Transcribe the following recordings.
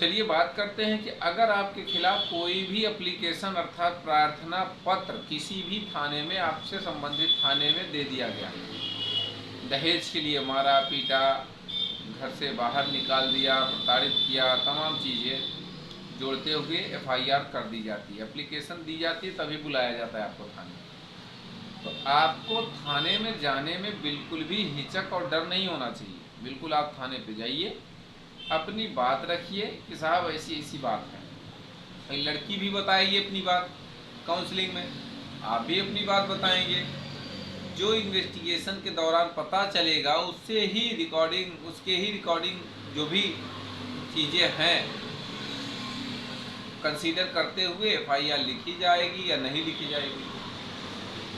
चलिए बात करते हैं कि अगर आपके खिलाफ कोई भी एप्लीकेशन अर्थात प्रार्थना पत्र किसी भी थाने में, आपसे संबंधित थाने में दे दिया गया, दहेज के लिए मारा पीटा, घर से बाहर निकाल दिया, प्रताड़ित किया, तमाम चीज़ें जोड़ते हुए एफआईआर कर दी जाती है, एप्लीकेशन दी जाती है, तभी बुलाया जाता है आपको थाने में। तो आपको थाने में जाने में बिल्कुल भी हिचक और डर नहीं होना चाहिए। बिल्कुल आप थाने पे जाइए, अपनी बात रखिए कि साहब ऐसी ऐसी बात है। भाई लड़की भी बताएगी अपनी बात काउंसलिंग में, आप भी अपनी बात बताएंगे। जो इन्वेस्टिगेशन के दौरान पता चलेगा उससे ही रिकॉर्डिंग, उसके ही रिकॉर्डिंग जो भी चीज़ें हैं कंसीडर करते हुए एफआईआर लिखी जाएगी या नहीं लिखी जाएगी।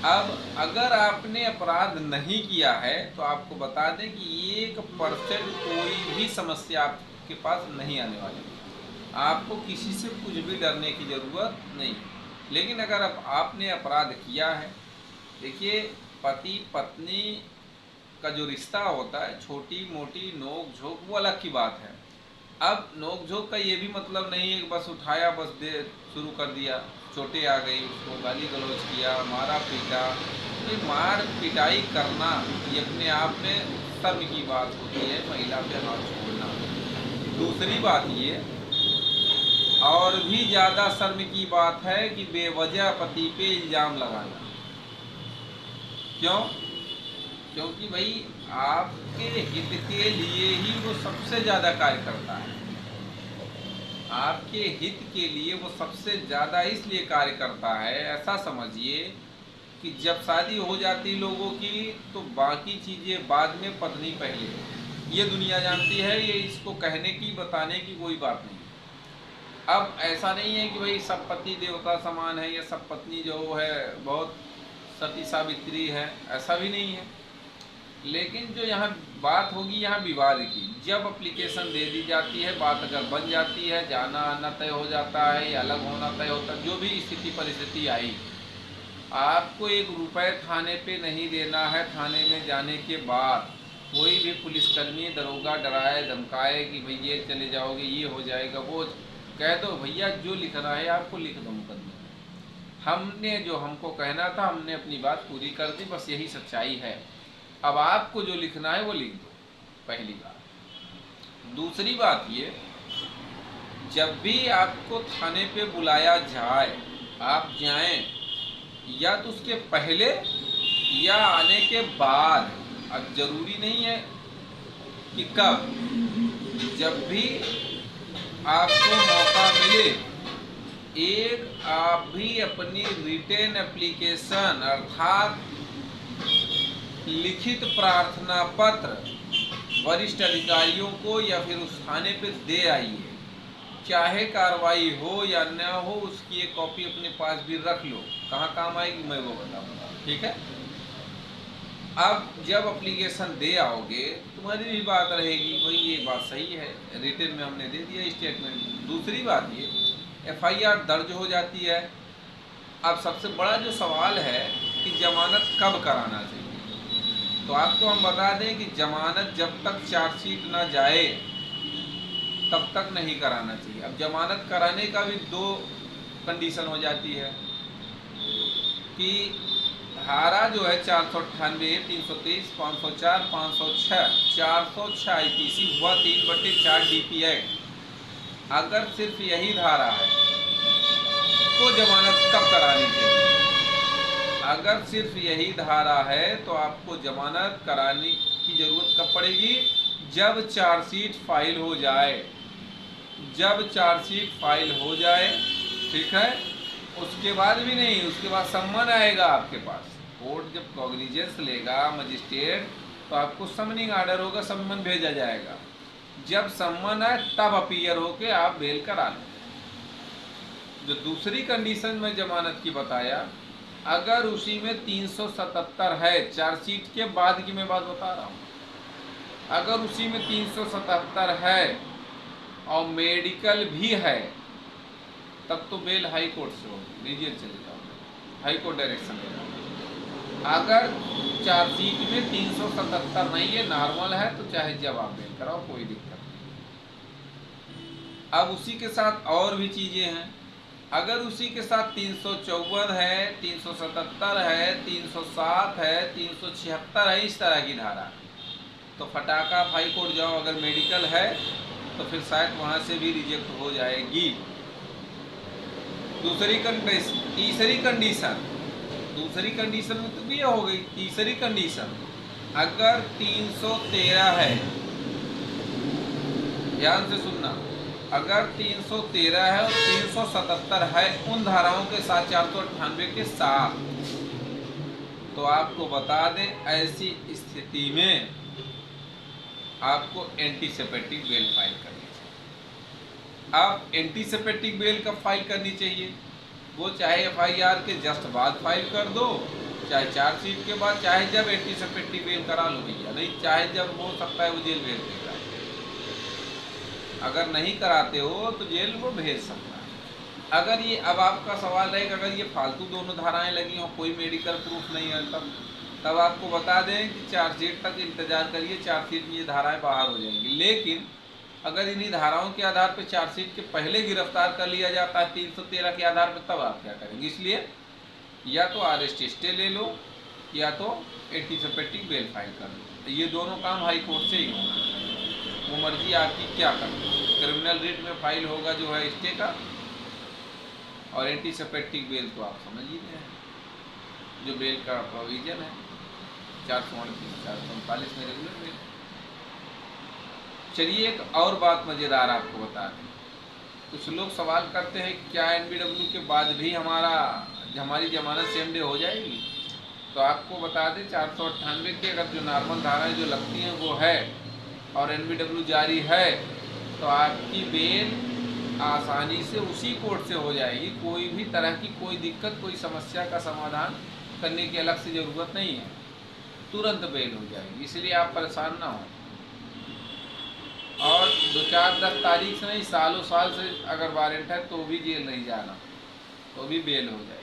अब अगर आपने अपराध नहीं किया है तो आपको बता दें कि 1% कोई भी समस्या आपके पास नहीं आने वाली, आपको किसी से कुछ भी डरने की ज़रूरत नहीं। लेकिन अगर आपने अपराध किया है, देखिए पति पत्नी का जो रिश्ता होता है, छोटी मोटी नोक झोंक वो अलग की बात है। अब नोक झोंक का ये भी मतलब नहीं है कि बस उठाया बस दे शुरू कर दिया, चोटें आ गई, उसको गाली गलौज किया, मारा पीटा। तो मार पिटाई करना ये अपने आप में शर्म की बात होती है, महिला पे हाथ छोड़ना। दूसरी बात ये और भी ज़्यादा शर्म की बात है कि बेवजह पति पे इल्ज़ाम लगाना। क्यों? क्योंकि भाई आपके हित के लिए ही वो सबसे ज़्यादा कार्य करता है, आपके हित के लिए वो सबसे ज़्यादा इसलिए कार्य करता है। ऐसा समझिए कि जब शादी हो जाती लोगों की तो बाकी चीज़ें बाद में, पत्नी पहले। ये दुनिया जानती है, ये इसको कहने की बताने की कोई बात नहीं। अब ऐसा नहीं है कि भाई सब पति देवता समान है या सब पत्नी जो है बहुत सती सावित्री है, ऐसा भी नहीं है। लेकिन जो यहाँ बात होगी यहाँ विवाद की, जब एप्लीकेशन दे दी जाती है, बात अगर बन जाती है, जाना आना तय हो जाता है या अलग होना तय होता है, जो भी स्थिति परिस्थिति आई, आपको 1 रुपये थाने पे नहीं देना है। थाने में जाने के बाद कोई भी पुलिसकर्मी दरोगा डराए धमकाए कि भाई ये चले जाओगे, ये हो जाएगा, वो कह दो भैया जो लिखना है आपको लिख दो मुकदमे में, हमने जो हमको कहना था हमने अपनी बात पूरी कर दी, बस यही सच्चाई है। अब आपको जो लिखना है वो लिख दो, पहली बात। दूसरी बात ये, जब भी आपको थाने पे बुलाया जाए, आप जाएं या तो उसके पहले या आने के बाद, अब जरूरी नहीं है कि कब, जब भी आपको मौका मिले, एक आप भी अपनी रिटेन एप्लीकेशन अर्थात लिखित प्रार्थना पत्र वरिष्ठ अधिकारियों को या फिर उस थाने पे दे आइए। चाहे कार्रवाई हो या न हो, उसकी एक कॉपी अपने पास भी रख लो, कहाँ काम आएगी मैं वो बताऊंगा, ठीक है। अब जब एप्लीकेशन दे आओगे तुम्हारी भी बात रहेगी, भाई ये बात सही है, रिटेन में हमने दे दिया स्टेटमेंट। दूसरी बात ये, एफआईआर दर्ज हो जाती है। अब सबसे बड़ा जो सवाल है कि जमानत कब कराना चाहिए, तो आपको हम बता दें कि जमानत जब तक चार्जशीट ना जाए तब तक नहीं कराना चाहिए। अब जमानत कराने का भी 2 कंडीशन हो जाती है कि धारा जो है 498, 323, 504, 506, 406 आईपीसी हुआ 3/4 डीपी एक्ट, अगर सिर्फ यही धारा है तो जमानत कब करानी चाहिए। अगर सिर्फ यही धारा है तो आपको जमानत कराने की जरूरत कब पड़ेगी, जब चार्जशीट फाइल हो जाए। जब चार्जशीट फाइल हो जाए, ठीक है, उसके बाद भी नहीं, उसके बाद सम्मन आएगा आपके पास। कोर्ट जब कॉग्निजेंस लेगा मजिस्ट्रेट तो आपको समनिंग आर्डर होगा, सम्मन भेजा जाएगा। जब सम्मन आए तब अपीयर होके आप बेल करा लो। जो दूसरी कंडीशन में जमानत की बताया, अगर उसी में 377 है, चार्जशीट के बाद की मैं बात बता रहा हूँ, अगर उसी में 377 है और मेडिकल भी है तब तो बेल हाई कोर्ट से होगी, लीजिए चले जाओ, हाई कोर्ट डायरेक्शन देगा। अगर चार्जशीट में 377 नहीं है, नॉर्मल है, तो चाहे जब आप बेल कराओ कोई दिक्कत नहीं। अब उसी के साथ और भी चीज़ें हैं। अगर उसी के साथ 354 है, 377 है, 307 है, 376 है, इस तरह की धारा, तो फटाका आप हाई कोर्ट जाओ, अगर मेडिकल है तो फिर शायद वहाँ से भी रिजेक्ट हो जाएगी। दूसरी कंडीशन में तो ये हो गई। तीसरी कंडीशन, अगर 313 है, ध्यान से सुनना, अगर 313 है और 377 है उन धाराओं के साथ, 498 के साथ, तो आपको बता दें ऐसी स्थिति में आपको एंटीसिपेटिक बेल फाइल करनी चाहिए। अब एंटीसिपेटिक बेल कब फाइल करनी चाहिए? वो चाहे एफआईआर के जस्ट बाद फाइल कर दो, चाहे चार्जशीट के बाद, चाहे जब एंटीसिपेटिक बेल करा लो भैया, नहीं चाहे जब, हो सकता है वो जेल भेज देगा। अगर नहीं कराते हो तो जेल वो भेज सकता है। अगर ये, अब आपका सवाल रहेगा, अगर ये फालतू दोनों धाराएं लगी हो, कोई मेडिकल प्रूफ नहीं है, तब आपको बता दें कि चार्जशीट तक इंतजार करिए, चार्जशीट में ये धाराएं बाहर हो जाएंगी। लेकिन अगर इन्हीं धाराओं के आधार पर चार्जशीट के पहले गिरफ्तार कर लिया जाता है 313 के आधार पर, तब आप क्या करेंगे? इसलिए या तो अरेस्ट स्टे ले लो या तो एंटीसिपेटिक बेल फाइल कर लो। ये दोनों काम हाई कोर्ट से ही होना, वो मर्जी आपकी क्या करनी। क्रिमिनल रिट में फाइल होगा जो है स्टे का, और एंटीसिपेटिक बेल तो आप समझ ही रहे हैं, जो बेल का प्रोविजन है 438 439 में रेगुलर बेल। चलिए एक और बात मज़ेदार आपको बता दें। कुछ लोग सवाल करते हैं क्या एनबीडब्ल्यू के बाद भी हमारी जमानत सेम डे हो जाएगी? तो आपको बता दें 498 की अगर जो नॉर्मल धाराएं जो लगती हैं वो है और एनबीडब्ल्यू जारी है, तो आपकी बेल आसानी से उसी कोर्ट से हो जाएगी। कोई भी तरह की कोई दिक्कत, कोई समस्या का समाधान करने की अलग से ज़रूरत नहीं है, तुरंत बेल हो जाएगी। इसलिए आप परेशान ना हो। और 2 4 10 तारीख से नहीं, सालों साल से अगर वारंट है तो भी जेल नहीं जाना, तो भी बेल हो जाएगी।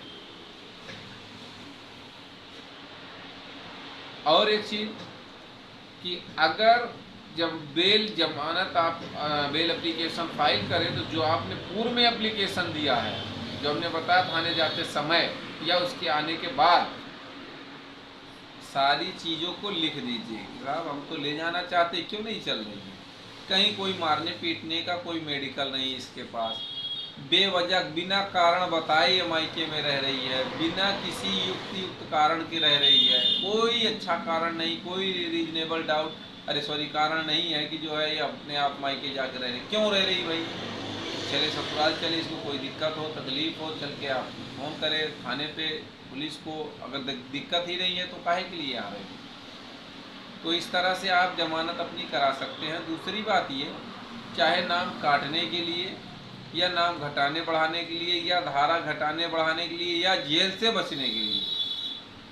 और एक चीज़ कि अगर जब बेल जमानत आप बेल एप्लीकेशन फाइल करें, तो जो आपने पूर्व में एप्लीकेशन दिया है, जो हमने बताया थाने जाते समय या उसके आने के बाद, सारी चीज़ों को लिख दीजिए। साहब हम तो ले जाना चाहते, क्यों नहीं चल रही है? कहीं कोई मारने पीटने का कोई मेडिकल नहीं इसके पास, बेवजह बिना कारण बताए मायके में रह रही है, बिना किसी युक्त कारण के रह रही है, कोई अच्छा कारण नहीं, कोई रीजनेबल डाउट कारण नहीं है कि जो है ये अपने आप मायके जाकर रह रही। क्यों रह रही भाई? चले ससुराल चले, इसको कोई दिक्कत हो, तकलीफ हो, चल के आप फोन करें थाने पे, पुलिस को। अगर दिक्कत ही नहीं है तो काहे के लिए आ रहे हैं? तो इस तरह से आप जमानत अपनी करा सकते हैं। दूसरी बात ये, चाहे नाम काटने के लिए या नाम घटाने बढ़ाने के लिए या धारा घटाने बढ़ाने के लिए या जेल से बचने के लिए,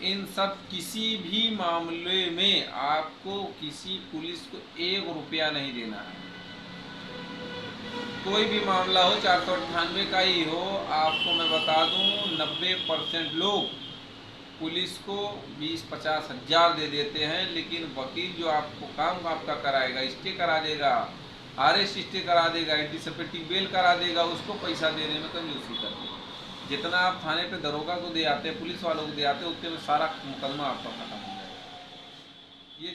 इन सब किसी भी मामले में आपको किसी पुलिस को 1 रुपया नहीं देना है। कोई भी मामला हो, 498 का ही हो, आपको मैं बता दूं 90% लोग पुलिस को 20-50 हज़ार दे देते हैं, लेकिन वकील जो आपको काम आपका कराएगा, स्टे करा देगा, अरेस्ट स्टे करा देगा, एंटीसिपेटिक बेल करा देगा, उसको पैसा देने में कंजूसी करते हैं। जितना आप थाने पे दरोगा को दे आते हैं, पुलिस वालों को दे आते हैं, उतने में सारा मुकदमा आपका खत्म हो जाएगा। ये